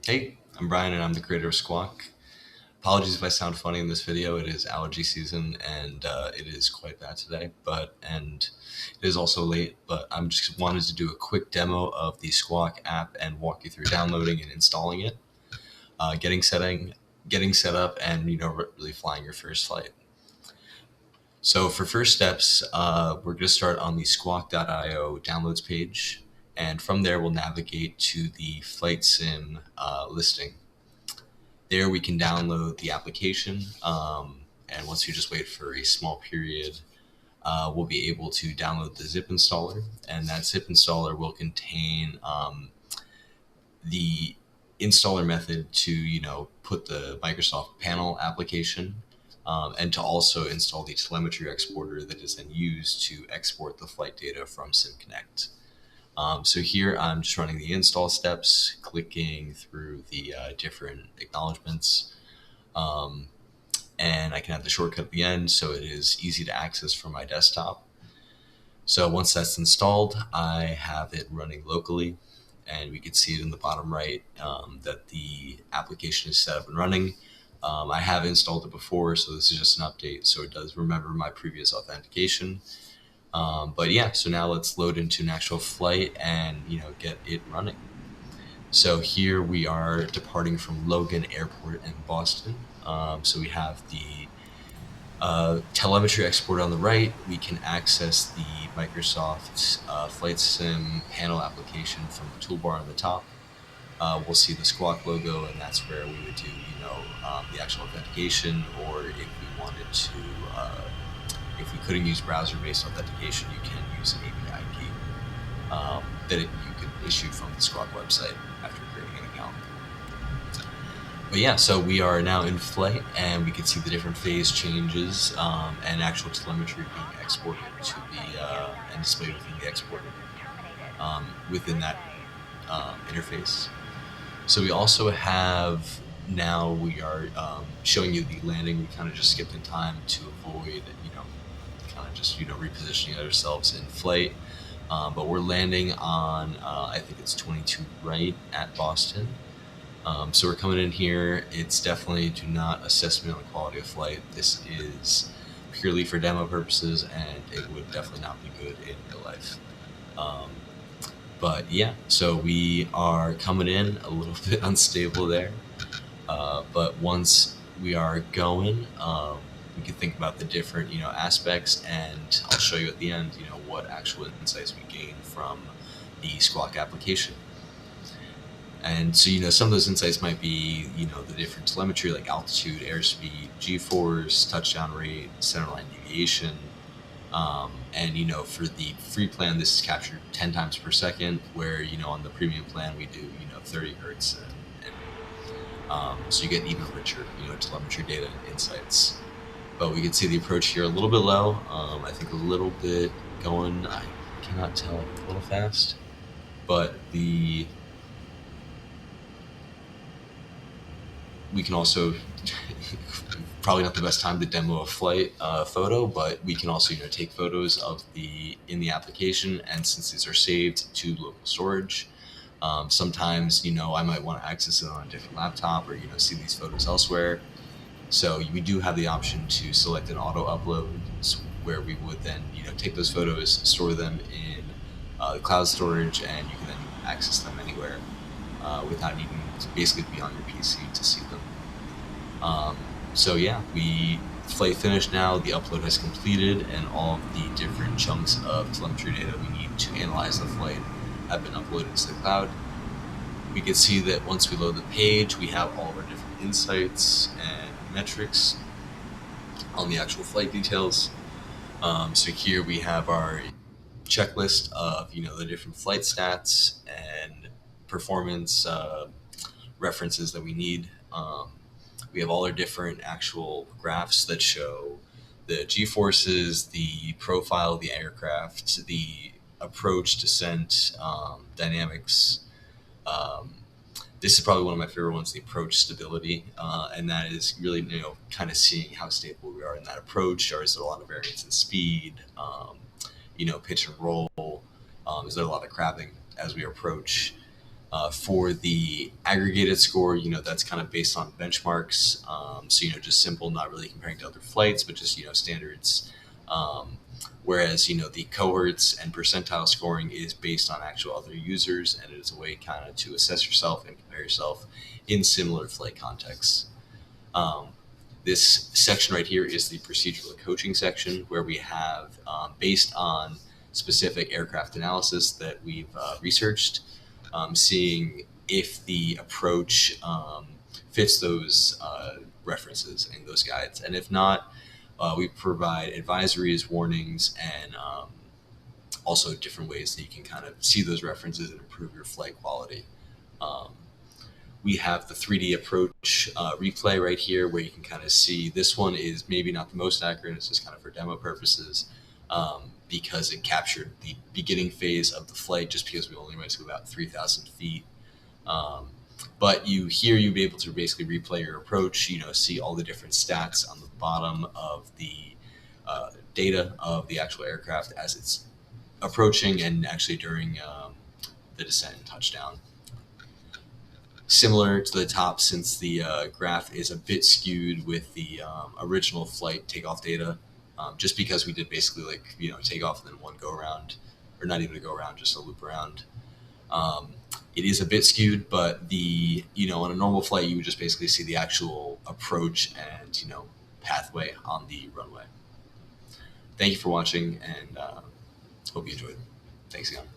Hey, I'm Brian and I'm the creator of Squawk. Apologies if I sound funny in this video. It is allergy season and it is quite bad today, and it is also late, but I'm just wanted to do a quick demo of the Squawk app and walk you through downloading and installing it, uh, getting setting, getting set up, and really flying your first flight. So for first steps, we're going to start on the squawk.io downloads page, and from there we'll navigate to the flight sim listing. There we can download the application, and once you just wait for a small period, we'll be able to download the zip installer, and that zip installer will contain the installer method to put the Microsoft panel application, and to also install the telemetry exporter that is then used to export the flight data from SimConnect. So here I'm just running the install steps, clicking through the different acknowledgements, um, and I can have the shortcut at the end so it is easy to access from my desktop. So once that's installed, I have it running locally, and we can see it in the bottom right that the application is set up and running. I have installed it before, so this is just an update, so it does remember my previous authentication. But yeah, so now let's load into an actual flight and get it running. So here we are departing from Logan Airport in Boston. So we have the telemetry export on the right. We can access the Microsoft Flight Sim panel application from the toolbar on the top. We'll see the Squawk logo, and that's where we would do, the actual authentication, or if we wanted to, if we couldn't use browser-based authentication, you can use an API key that you could issue from the Squawk website after creating an account. But yeah, so we are now in flight, and we can see the different phase changes and actual telemetry being exported to the and displayed within the exporter within that interface. So we also have, now we are showing you the landing. We kind of just skipped in time to avoid, kind of just, repositioning ourselves in flight. But we're landing on, I think it's 22 right at Boston. So we're coming in here. It's definitely, do not assess me on the quality of flight. This is purely for demo purposes, and it would definitely not be good in real life. But yeah, so we are coming in a little bit unstable there. But once we are going, we can think about the different, aspects, and I'll show you at the end, what actual insights we gain from the Squawk application. And so, some of those insights might be, the different telemetry like altitude, airspeed, G-force, touchdown rate, centerline deviation. And, for the free plan, this is captured 10 times per second, where, on the premium plan, we do, 30 hertz. So you get even richer, telemetry data and insights. But we can see the approach here a little bit low. I think a little bit going, I cannot tell, a little fast. But we can also, probably not the best time to demo a flight photo, but we can also take photos of in the application, and since these are saved to local storage, sometimes I might want to access it on a different laptop, or see these photos elsewhere. So we do have the option to select an auto upload, where we would then take those photos, store them in the cloud storage, and you can then access them anywhere without needing to basically be on your PC to see them. So yeah, flight finished now, the upload has completed, and all of the different chunks of telemetry data we need to analyze the flight have been uploaded to the cloud. We can see that once we load the page, we have all of our different insights and metrics on the actual flight details. So here we have our checklist of the different flight stats and performance references that we need. We have all our different actual graphs that show the G-forces, the profile of the aircraft, the approach, descent, dynamics. This is probably one of my favorite ones, the approach stability, and that is really, kind of seeing how stable we are in that approach, or is there a lot of variance in speed, pitch and roll, is there a lot of crabbing as we approach. For the aggregated score, that's kind of based on benchmarks. So, just simple, not really comparing to other flights, but just, standards. Whereas, the cohorts and percentile scoring is based on actual other users, and it is a way kind of to assess yourself and compare yourself in similar flight contexts. This section right here is the procedural coaching section, where we have, based on specific aircraft analysis that we've researched, seeing if the approach fits those references and those guides. And if not, we provide advisories, warnings, and also different ways that you can kind of see those references and improve your flight quality. We have the 3D approach replay right here, where you can kind of see this one is maybe not the most accurate. It's just kind of for demo purposes, because it captured the beginning phase of the flight, just because we only went to about 3,000 feet. But you'll be able to basically replay your approach, see all the different stats on the bottom of the data of the actual aircraft as it's approaching and actually during the descent and touchdown. Similar to the top, since the graph is a bit skewed with the original flight takeoff data, just because we did basically takeoff and then one go around, or not even a go around, just a loop around. It is a bit skewed, but on a normal flight, you would just basically see the actual approach and, pathway on the runway. Thank you for watching, and hope you enjoyed. Thanks again.